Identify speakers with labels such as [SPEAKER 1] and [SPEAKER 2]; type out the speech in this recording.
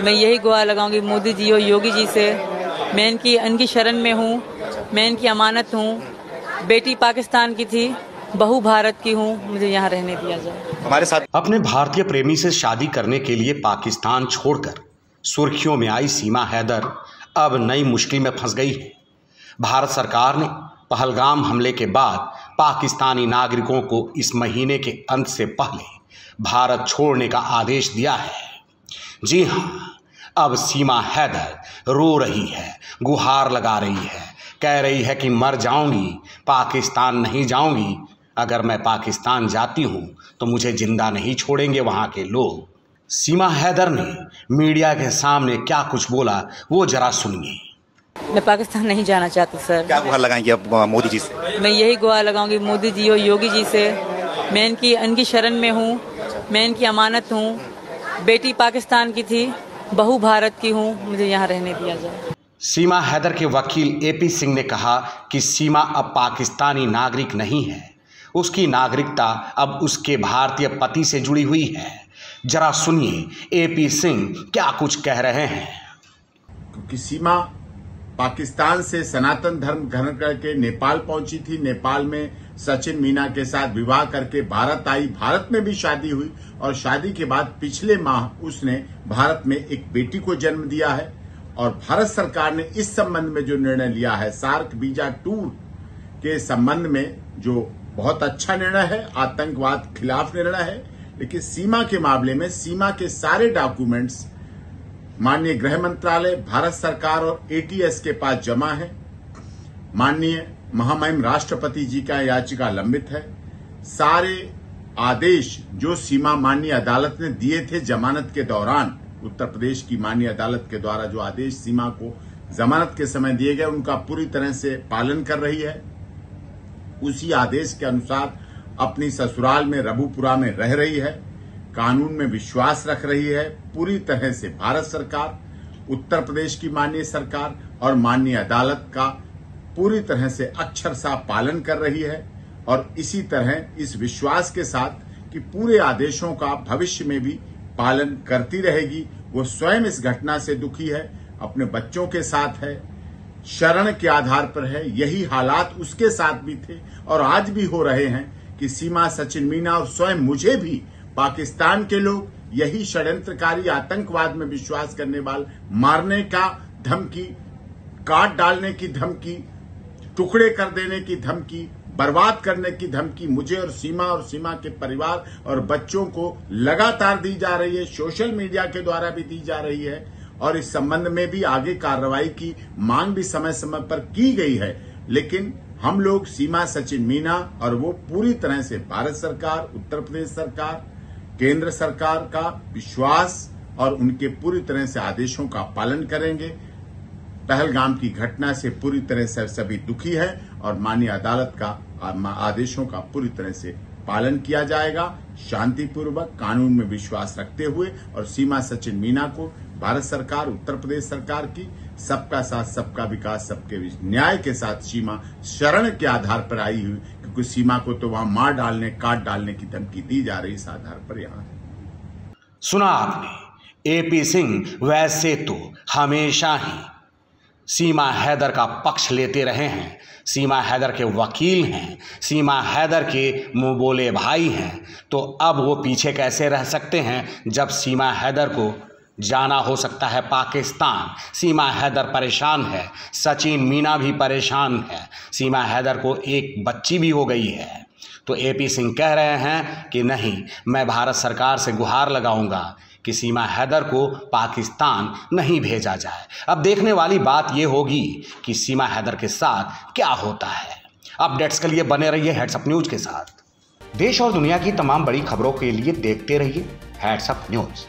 [SPEAKER 1] मैं यही गुहार लगाऊंगी मोदी जी और योगी जी से। मैं इनकी शरण में हूँ, मैं इनकी अमानत हूँ। बेटी पाकिस्तान की थी, बहू भारत की हूँ, मुझे यहाँ रहने दिया जाए।
[SPEAKER 2] हमारे साथ
[SPEAKER 3] अपने भारतीय प्रेमी से शादी करने के लिए पाकिस्तान छोड़कर सुर्खियों में आई सीमा हैदर अब नई मुश्किल में फंस गई है। भारत सरकार ने पहलगाम हमले के बाद पाकिस्तानी नागरिकों को इस महीने के अंत से पहले भारत छोड़ने का आदेश दिया है। जी हाँ, अब सीमा हैदर रो रही है, गुहार लगा रही है, कह रही है कि मर जाऊंगी, पाकिस्तान नहीं जाऊंगी। अगर मैं पाकिस्तान जाती हूं तो मुझे जिंदा नहीं छोड़ेंगे वहां के लोग। सीमा हैदर ने मीडिया के सामने क्या कुछ बोला वो जरा सुनिए।
[SPEAKER 1] मैं पाकिस्तान नहीं जाना चाहती सर।
[SPEAKER 2] क्या गुहार लगाएंगे अब मोदी जी से?
[SPEAKER 1] मैं यही गुहार लगाऊंगी मोदी जी और योगी जी से। मैं इनकी शरण में हूँ, मैं इनकी अमानत हूँ। बेटी पाकिस्तान की थी, बहू भारत की हूँ, मुझे यहाँ रहने दिया जाए।
[SPEAKER 3] सीमा हैदर के वकील एपी सिंह ने कहा कि सीमा अब पाकिस्तानी नागरिक नहीं है, उसकी नागरिकता अब उसके भारतीय पति से जुड़ी हुई है। जरा सुनिए एपी सिंह क्या कुछ कह रहे हैं।
[SPEAKER 4] क्योंकि सीमा पाकिस्तान से सनातन धर्म ग्रहण करके नेपाल पहुंची थी, नेपाल में सचिन मीना के साथ विवाह करके भारत आई, भारत में भी शादी हुई और शादी के बाद पिछले माह उसने भारत में एक बेटी को जन्म दिया है। और भारत सरकार ने इस संबंध में जो निर्णय लिया है, सार्क वीजा टूर के संबंध में, जो बहुत अच्छा निर्णय है, आतंकवाद खिलाफ निर्णय है। लेकिन सीमा के मामले में सीमा के सारे डॉक्यूमेंट्स माननीय गृह मंत्रालय, भारत सरकार और एटीएस के पास जमा है। माननीय महामहिम राष्ट्रपति जी का याचिका लंबित है। सारे आदेश जो सीमा माननीय अदालत ने दिए थे जमानत के दौरान, उत्तर प्रदेश की माननीय अदालत के द्वारा जो आदेश सीमा को जमानत के समय दिए गए, उनका पूरी तरह से पालन कर रही है। उसी आदेश के अनुसार अपनी ससुराल में रबुपुरा में रह रही है, कानून में विश्वास रख रही है। पूरी तरह से भारत सरकार, उत्तर प्रदेश की माननीय सरकार और माननीय अदालत का पूरी तरह से अक्षरशः पालन कर रही है। और इसी तरह इस विश्वास के साथ कि पूरे आदेशों का भविष्य में भी पालन करती रहेगी। वो स्वयं इस घटना से दुखी है, अपने बच्चों के साथ है, शरण के आधार पर है। यही हालात उसके साथ भी थे और आज भी हो रहे हैं कि सीमा, सचिन मीना और स्वयं मुझे भी पाकिस्तान के लोग यही षड्यंत्रकारी आतंकवाद में विश्वास करने वाले मारने का धमकी, काट डालने की धमकी, टुकड़े कर देने की धमकी, बर्बाद करने की धमकी मुझे और सीमा के परिवार और बच्चों को लगातार दी जा रही है, सोशल मीडिया के द्वारा भी दी जा रही है। और इस संबंध में भी आगे कार्रवाई की मांग भी समय समय पर की गई है। लेकिन हम लोग सीमा, सचिन मीना और वो पूरी तरह से भारत सरकार, उत्तर प्रदेश सरकार, केंद्र सरकार का विश्वास और उनके पूरी तरह से आदेशों का पालन करेंगे। पहलगाम की घटना से पूरी तरह से सभी दुखी है और माननीय अदालत का आदेशों का पूरी तरह से पालन किया जाएगा, शांतिपूर्वक, कानून में विश्वास रखते हुए। और सीमा, सचिन मीना को भारत सरकार, उत्तर प्रदेश सरकार की सबका साथ, सबका विकास, सबके न्याय के साथ सीमा शरण के आधार पर आई हुई, क्योंकि सीमा को तो वहां मार डालने, काट डालने की धमकी दी जा रही, इस आधार पर यहां है।
[SPEAKER 3] सुना आपने, एपी सिंह वैसे तो हमेशा ही सीमा हैदर का पक्ष लेते रहे हैं, सीमा हैदर के वकील हैं, सीमा हैदर के मुंह बोले भाई हैं। तो अब वो पीछे कैसे रह सकते हैं जब सीमा हैदर को जाना हो सकता है पाकिस्तान। सीमा हैदर परेशान है, सचिन मीना भी परेशान है, सीमा हैदर को एक बच्ची भी हो गई है। तो एपी सिंह कह रहे हैं कि नहीं, मैं भारत सरकार से गुहार लगाऊंगा कि सीमा हैदर को पाकिस्तान नहीं भेजा जाए। अब देखने वाली बात यह होगी कि सीमा हैदर के साथ क्या होता है। अपडेट्स के लिए बने रहिए हेड्सअप न्यूज के साथ। देश और दुनिया की तमाम बड़ी खबरों के लिए देखते रहिए हेड्सअप न्यूज।